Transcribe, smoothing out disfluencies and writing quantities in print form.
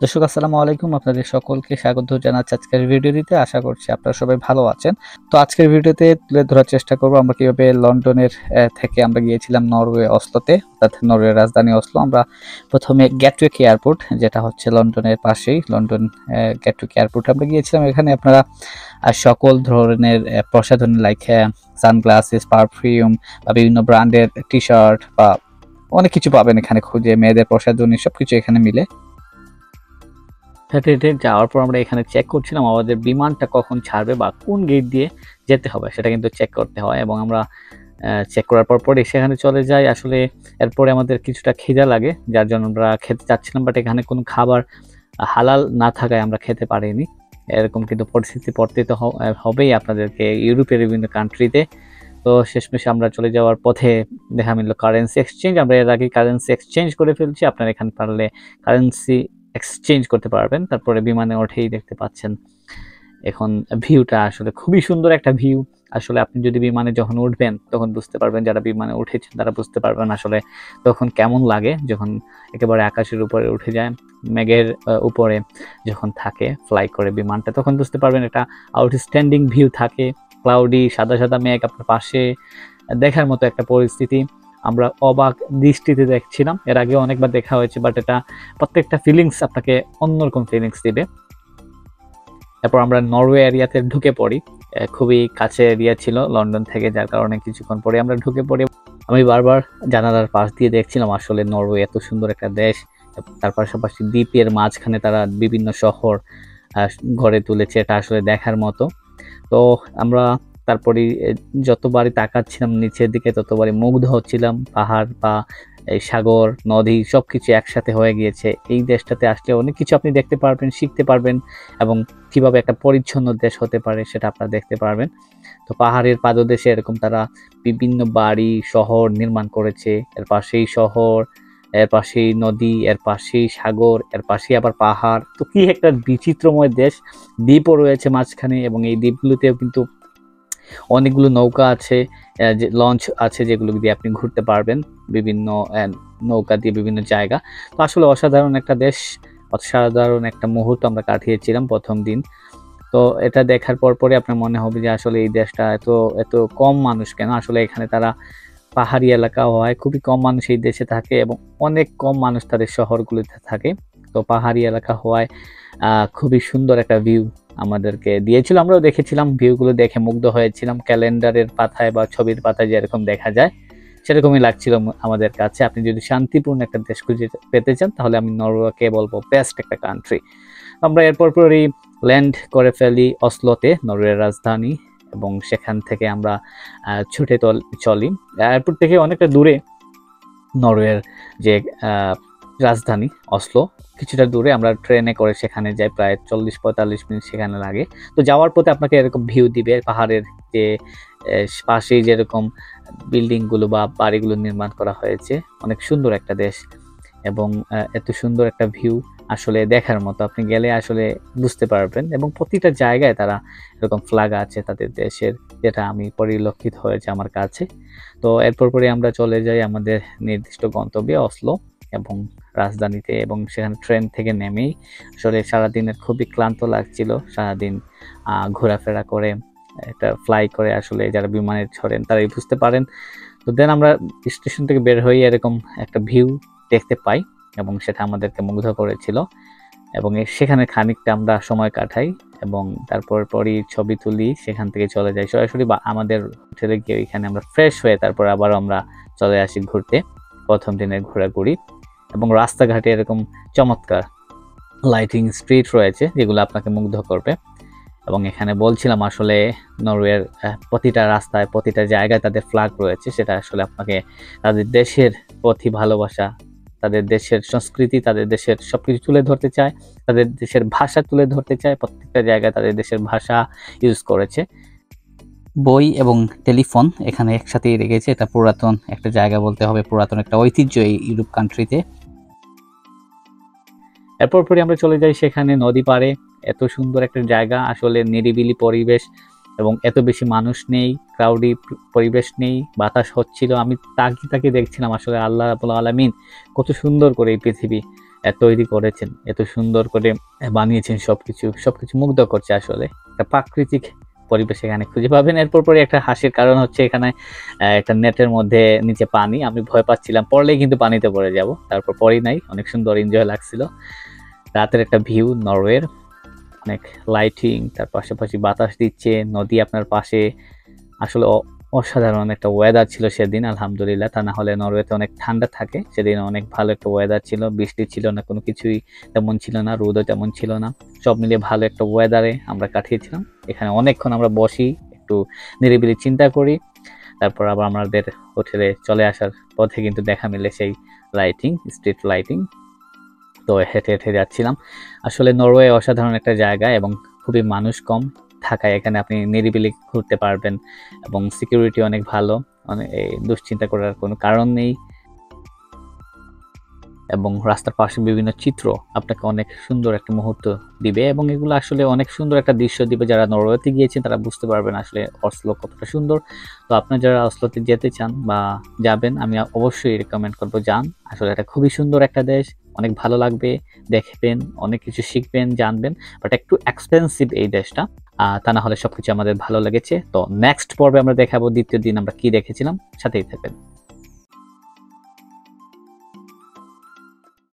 দর্শক আসসালামু আলাইকুম, আপনাদের সকলকে স্বাগত জানাচ্ছি আজকের ভিডিওটিতে। আশা করছি আপনারা সবাই ভালো আছেন। তো আজকের ভিডিওতে তুলে ধরার চেষ্টা করব আমরা কিভাবে লন্ডনের থেকে আমরা গিয়েছিলাম নরওয়ে অসলোতে, অর্থাৎ নরওয়ের রাজধানী অসলো। আমরা প্রথমে গ্যাটউইক এয়ারপোর্ট, যেটা হচ্ছে লন্ডনের পাশেই, লন্ডন গ্যাটউইক এয়ারপোর্ট আমরা গিয়েছিলাম। এখানে আপনারা সকল ধরনের প্রসাধনী লাইক সানগ্লাসেস, পারফিউম বা বিভিন্ন ব্র্যান্ডের টি শার্ট বা অনেক কিছু পাবেন এখানে খুঁজে, মেয়েদের প্রসাধনী সবকিছু এখানে মিলে। হেঁটে যাওয়ার পর আমরা এখানে চেক করছিলাম আমাদের বিমানটা কখন ছাড়বে বা কোন গেট দিয়ে যেতে হবে, সেটা কিন্তু চেক করতে হয়। এবং আমরা চেক করার পরে সেখানে চলে যাই। আসলে এরপরে আমাদের কিছুটা খিদা লাগে, যার জন্য আমরা খেতে চাচ্ছিলাম, বাট এখানে কোনো খাবার হালাল না থাকায় আমরা খেতে পারিনি। এরকম কিন্তু পরিস্থিতি পড়তে তো হবেই আপনাদেরকে ইউরোপের বিভিন্ন কান্ট্রিতে। তো শেষমেশ আমরা চলে যাওয়ার পথে দেখা মিলল কারেন্সি এক্সচেঞ্জ। আমরা এর আগে কারেন্সি এক্সচেঞ্জ করে ফেলছি, আপনারা এখানে পারলে কারেন্সি এক্সচেঞ্জ করতে পারবেন। তারপরে বিমানে উঠেই দেখতে পাচ্ছেন এখন ভিউটা আসলে খুবই সুন্দর একটা ভিউ। আসলে আপনি যদি বিমানে যখন উঠবেন তখন বুঝতে পারবেন, যারা বিমানে উঠেছেন তারা বুঝতে পারবেন আসলে তখন কেমন লাগে যখন একেবারে আকাশের উপরে উঠে যায়, মেঘের উপরে যখন থাকে ফ্লাই করে বিমানটা, তখন বুঝতে পারবেন এটা আউটস্ট্যান্ডিং ভিউ থাকে। ক্লাউডি, সাদা সাদা মেঘ আপনার পাশে, দেখার মতো একটা পরিস্থিতি। আমরা অবাক দৃষ্টিতে দেখছিলাম, এর আগে অনেকবার দেখা হয়েছে, বাট এটা প্রত্যেকটা ফিলিংস আপনাকে অন্যরকম ফিলিংস দিবে। এরপর আমরা নরওয়ে এরিয়াতে ঢুকে পড়ি। খুবই কাছে এরিয়া ছিল লন্ডন থেকে, যার কারণে কিছুক্ষণ পরে আমরা ঢুকে পড়ি। আমি বারবার জানালার পাশ দিয়ে দেখছিলাম আসলে নরওয়ে এত সুন্দর একটা দেশ। তার পাশাপাশি দ্বীপের মাঝখানে তারা বিভিন্ন শহর গড়ে তুলেছে, এটা আসলে দেখার মতো। তো আমরা তারপরে যতবারই তাকাচ্ছিলাম নিচের দিকে ততবারই মুগ্ধ হচ্ছিলাম। পাহাড় বা এই সাগর, নদী সবকিছু একসাথে হয়ে গিয়েছে। এই দেশটাতে আসলে অনেক কিছু আপনি দেখতে পারবেন, শিখতে পারবেন, এবং কিভাবে একটা পরিচ্ছন্ন দেশ হতে পারে সেটা আপনারা দেখতে পারবেন। তো পাহাড়ের পাদদেশে এরকম তারা বিভিন্ন বাড়ি, শহর নির্মাণ করেছে। এর পাশেই শহর, এর পাশেই নদী, এর পাশেই সাগর, এর পাশেই আবার পাহাড়। তো কি একটা বিচিত্রময় দেশ। দ্বীপও রয়েছে মাঝখানে, এবং এই দ্বীপগুলোতেও কিন্তু অনেকগুলো নৌকা আছে, যে লঞ্চ আছে, যেগুলো দিয়ে আপনি ঘুরতে পারবেন বিভিন্ন নৌকা দিয়ে বিভিন্ন জায়গা। তো আসলে অসাধারণ একটা দেশ, অসাধারণ একটা মুহূর্ত আমরা কাটিয়েছিলাম প্রথম দিন। তো এটা দেখার পরে আপনার মনে হবে যে আসলে এই দেশটা এত এত কম মানুষ কেন। আসলে এখানে তারা পাহাড়ি এলাকা হওয়ায় খুবই কম মানুষ এই দেশে থাকে, এবং অনেক কম মানুষ তাদের শহরগুলোতে থাকে। তো পাহাড়ি এলাকা হওয়ায় খুবই সুন্দর একটা ভিউ আমাদেরকে দিয়েছিল। আমরাও দেখেছিলাম, ভিউগুলো দেখে মুগ্ধ হয়েছিলাম। ক্যালেন্ডারের পাতায় বা ছবির পাতায় যেরকম দেখা যায় সেরকমই লাগছিল আমাদের কাছে। আপনি যদি শান্তিপূর্ণ একটা দেশ খুঁজে পেতে চান তাহলে আমি নরওয়েকে বলবো বেস্ট একটা কান্ট্রি। আমরা এরপর পরই ল্যান্ড করে ফেলি অসলোতে, নরওয়ের রাজধানী, এবং সেখান থেকে আমরা ছুটে চলি। এয়ারপোর্ট থেকে অনেকটা দূরে নরওয়ের যে রাজধানী অসলো, কিছুটা দূরে আমরা ট্রেনে করে সেখানে যাই, প্রায় 40-45 মিনিট সেখানে লাগে। তো যাওয়ার পথে আপনাকে এরকম ভিউ দিবে পাহাড়ের, যে পাশেই যেরকম বিল্ডিংগুলো বা বাড়িগুলো নির্মাণ করা হয়েছে। অনেক সুন্দর একটা দেশ, এবং এত সুন্দর একটা ভিউ আসলে দেখার মতো। আপনি গেলে আসলে বুঝতে পারবেন, এবং প্রতিটা জায়গায় তারা এরকম ফ্ল্যাগ আছে তাদের দেশের, যেটা আমি পরিলক্ষিত হয়েছে আমার কাছে। তো এরপর পরে আমরা চলে যাই আমাদের নির্দিষ্ট গন্তব্যে অসলো এবং রাজধানীতে, এবং সেখানে ট্রেন থেকে নেমেই আসলে সারাদিনের খুবই ক্লান্ত লাগছিল। সারাদিন ঘোরাফেরা করে, একটা ফ্লাই করে, আসলে যারা বিমানে চড়েন তারাই বুঝতে পারেন। তো দেন আমরা স্টেশন থেকে বের হয়ে এরকম একটা ভিউ দেখতে পাই, এবং সেটা আমাদেরকে মুগ্ধ করেছিল। এবং সেখানে খানিকটা আমরা সময় কাটাই, এবং তারপর পরই ছবি তুলি। সেখান থেকে চলে যাই সরাসরি আমাদের হোটেলে গিয়ে, এখানে আমরা ফ্রেশ হয়ে তারপর আবার আমরা চলে আসি ঘুরতে, প্রথম দিনের ঘোরাঘুরি। এবং রাস্তাঘাটে এরকম চমৎকার লাইটিং স্ট্রিট রয়েছে যেগুলো আপনাকে মুগ্ধ করবে। এবং এখানে বলছিলাম আসলে নরওয়ের প্রতিটা রাস্তায়, প্রতিটা জায়গায় তাদের ফ্ল্যাগ রয়েছে, সেটা আসলে আপনাকে তাদের দেশের প্রতি ভালোবাসা, তাদের দেশের সংস্কৃতি, তাদের দেশের সবকিছু তুলে ধরতে চায়, তাদের দেশের ভাষা তুলে ধরতে চায়। প্রত্যেকটা জায়গায় তাদের দেশের ভাষা ইউজ করেছে। বই এবং টেলিফোন এখানে একসাথেই রেখেছে। এটা পুরাতন একটা জায়গা বলতে হবে, পুরাতন একটা ঐতিহ্য এই ইউরোপ কান্ট্রিতে। এরপর পরে আমরা চলে যাই সেখানে নদী পাড়ে। এত সুন্দর একটা জায়গা, আসলে নিরিবিলি পরিবেশ, এবং এত বেশি মানুষ নেই, ক্রাউডি পরিবেশ নেই, বাতাস হচ্ছিল। আমি তাকিয়ে তাকিয়ে দেখছিলাম আসলে আল্লাহ রাব্বুল আলামিন কত সুন্দর করে এই পৃথিবী তৈরি করেছেন, এত সুন্দর করে বানিয়েছেন সবকিছু মুগ্ধ করছে আসলে। একটা প্রাকৃতিক পরিবেশ এখানে খুঁজে পাবেন। এরপর পরে একটা হাসির কারণ হচ্ছে এখানে একটা নেটের মধ্যে নিচে পানি। আমি ভয় পাচ্ছিলাম পড়লেই কিন্তু পানিতে পড়ে যাব। তারপর পড়ি নাই। অনেক সুন্দর এনজয় লাগছিল। রাতের একটা ভিউ নরওয়ের, অনেক লাইটিং, তার পাশাপাশি বাতাস দিচ্ছে, নদী আপনার পাশে। আসলে অসাধারণ একটা ওয়েদার ছিল সেদিন, আলহামদুলিল্লাহ। তা না হলে নরওয়েতে অনেক ঠান্ডা থাকে, সেদিন অনেক ভালো একটা ওয়েদার ছিল, বৃষ্টি ছিল না, কোনো কিছুই তেমন ছিল না, রোদও তেমন ছিল না, সব মিলিয়ে ভালো একটা ওয়েদারে আমরা কাটিয়েছিলাম। এখানে অনেকক্ষণ আমরা বসি, একটু নিরিবিলি চিন্তা করি, তারপর আবার আমাদের হোটেলে চলে আসার পথে কিন্তু দেখা মিলে সেই লাইটিং, স্ট্রিট লাইটিং। তো হেঁটে হেঁটে যাচ্ছিলাম। আসলে নরওয়ে অসাধারণ একটা জায়গা এবং খুবই মানুষ কম থাকায় এখানে আপনি নিরিবিলি ঘুরতে পারবেন এবং সিকিউরিটি অনেক ভালো, অনেক দুশ্চিন্তা করার কোনো কারণ নেই। এবং রাস্তার পাশে বিভিন্ন চিত্র আপনাকে অনেক সুন্দর একটা মুহূর্ত দিবে এবং এগুলো আসলে অনেক সুন্দর একটা দৃশ্য দিবে। যারা নরওয়েতে গিয়েছেন তারা বুঝতে পারবেন আসলে অসলো কতটা সুন্দর। তো আপনারা যারা অসলোতে যেতে চান বা যাবেন, আমি অবশ্যই রেকমেন্ড করবো যান। আসলে এটা খুবই সুন্দর একটা দেশ, অনেক ভালো লাগবে, দেখবেন, অনেক কিছু শিখবেন, জানবেন। বাট একটু এক্সপেন্সিভ এই দেশটা, তা না হলে সবকিছু আমাদের ভালো লেগেছে। তো নেক্সট পর্বে আমরা দেখাবো দ্বিতীয় দিন আমরা কি দেখেছিলাম, সাথেই থাকবেন।